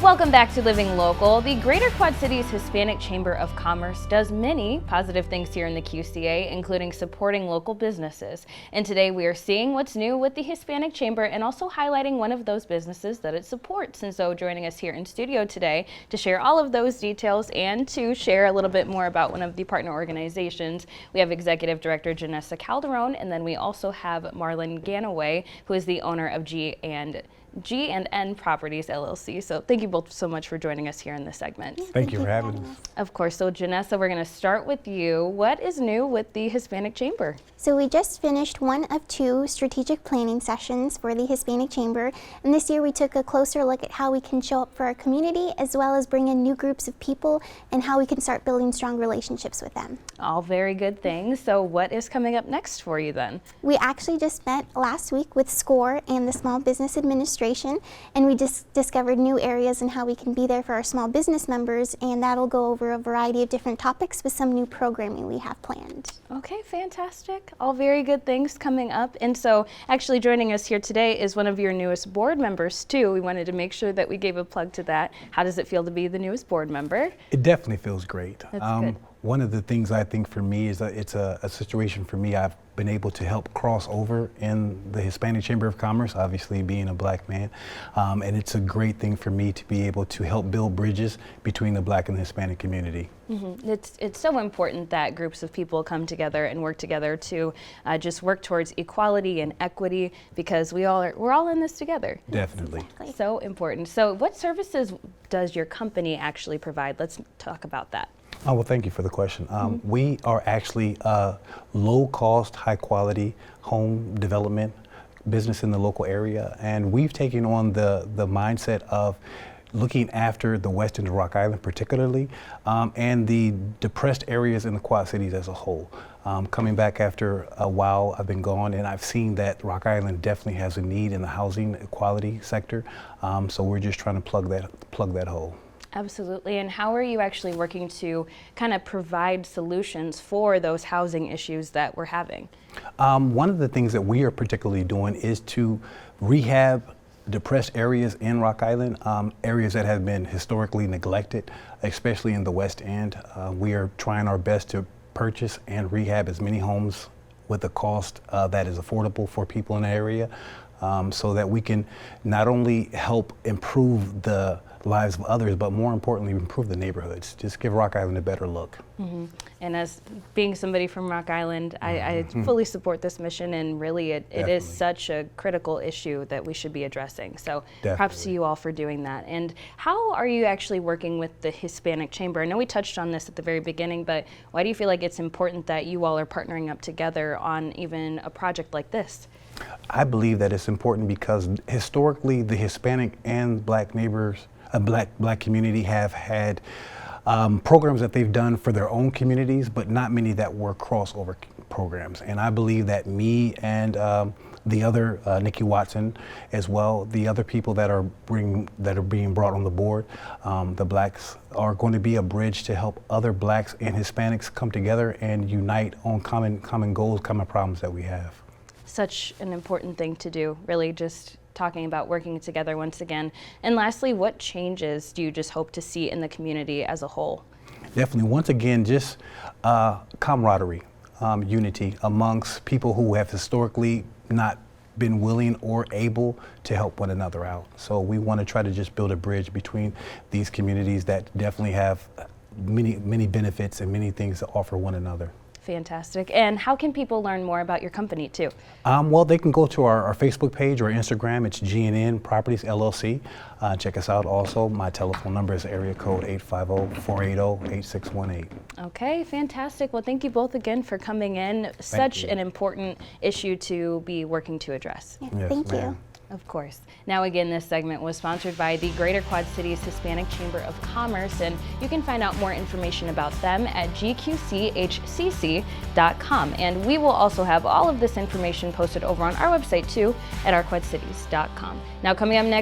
Welcome back to Living Local. The Greater Quad Cities Hispanic Chamber of Commerce does many positive things here in the QCA, including supporting local businesses. And today we are seeing what's new with the Hispanic Chamber and also highlighting one of those businesses that it supports. And so joining us here in studio today to share all of those details and to share a little bit more about one of the partner organizations, we have Executive Director Janessa Calderon, and then we also have Marlon Ganaway, who is the owner of G&N Properties, LLC. So thank you both so much for joining us here in this segment. Thank you for having us. Of course. So Janessa, we're going to start with you. What is new with the Hispanic Chamber? So we just finished one of two strategic planning sessions for the Hispanic Chamber, and this year we took a closer look at how we can show up for our community as well as bring in new groups of people and how we can start building strong relationships with them. All very good things. So what is coming up next for you then? We actually just met last week with SCORE and the Small Business Administration, and we just discovered new areas and how we can be there for our small business members, and that'll go over a variety of different topics with some new programming we have planned. Okay, fantastic. All very good things coming up. And so actually joining us here today is one of your newest board members too. We wanted to make sure that we gave a plug to that. How does it feel to be the newest board member? It definitely feels great. That's good. One of the things I think for me is that it's a situation for me I've been able to help cross over in the Hispanic Chamber of Commerce, obviously being a black man. And it's a great thing for me to be able to help build bridges between the black and the Hispanic community. Mm-hmm. It's so important that groups of people come together and work together to just work towards equality and equity, because we're all in this together. Definitely. Exactly. So important. So what services does your company actually provide? Let's talk about that. Oh, well, thank you for the question. We are actually a low-cost, high-quality home development business in the local area, and we've taken on the mindset of looking after the west end of Rock Island particularly, and the depressed areas in the Quad Cities as a whole. Coming back after a while, I've been gone, and I've seen that Rock Island definitely has a need in the housing equality sector, so we're just trying to plug that hole. Absolutely. And how are you actually working to kind of provide solutions for those housing issues that we're having? One of the things that we are particularly doing is to rehab depressed areas in Rock Island, areas that have been historically neglected, especially in the West End. We are trying our best to purchase and rehab as many homes with a cost that is affordable for people in the area, so that we can not only help improve the lives of others, but more importantly, improve the neighborhoods. Just give Rock Island a better look. Mm-hmm. And as being somebody from Rock Island, I fully support this mission, and really it is such a critical issue that we should be addressing. So props to you all for doing that. And how are you actually working with the Hispanic Chamber? I know we touched on this at the very beginning, but why do you feel like it's important that you all are partnering up together on even a project like this? I believe that it's important because historically the Hispanic and black neighbors, black community have had programs that they've done for their own communities, but not many that were crossover programs. And I believe that me and the other Nikki Watson, as well, the other people that are being brought on the board, the blacks, are going to be a bridge to help other blacks and Hispanics come together and unite on common goals, common problems that we have. Such an important thing to do, really, just talking about working together once again. And lastly, what changes do you just hope to see in the community as a whole? Definitely, once again, just camaraderie, unity amongst people who have historically not been willing or able to help one another out. So we want to try to just build a bridge between these communities that definitely have many benefits and many things to offer one another. Fantastic. And how can people learn more about your company too? Well, they can go to our Facebook page or Instagram. It's G&N Properties LLC. Check us out. Also, my telephone number is area code 850-480-8618. Okay, fantastic. Well, thank you both again for coming in. Such an important issue to be working to address. Yeah, Yes, thank ma'am. you. Of course. Now again, this segment was sponsored by the Greater Quad Cities Hispanic Chamber of Commerce, and you can find out more information about them at gqchcc.com. And we will also have all of this information posted over on our website too at ourquadcities.com. Now coming up next,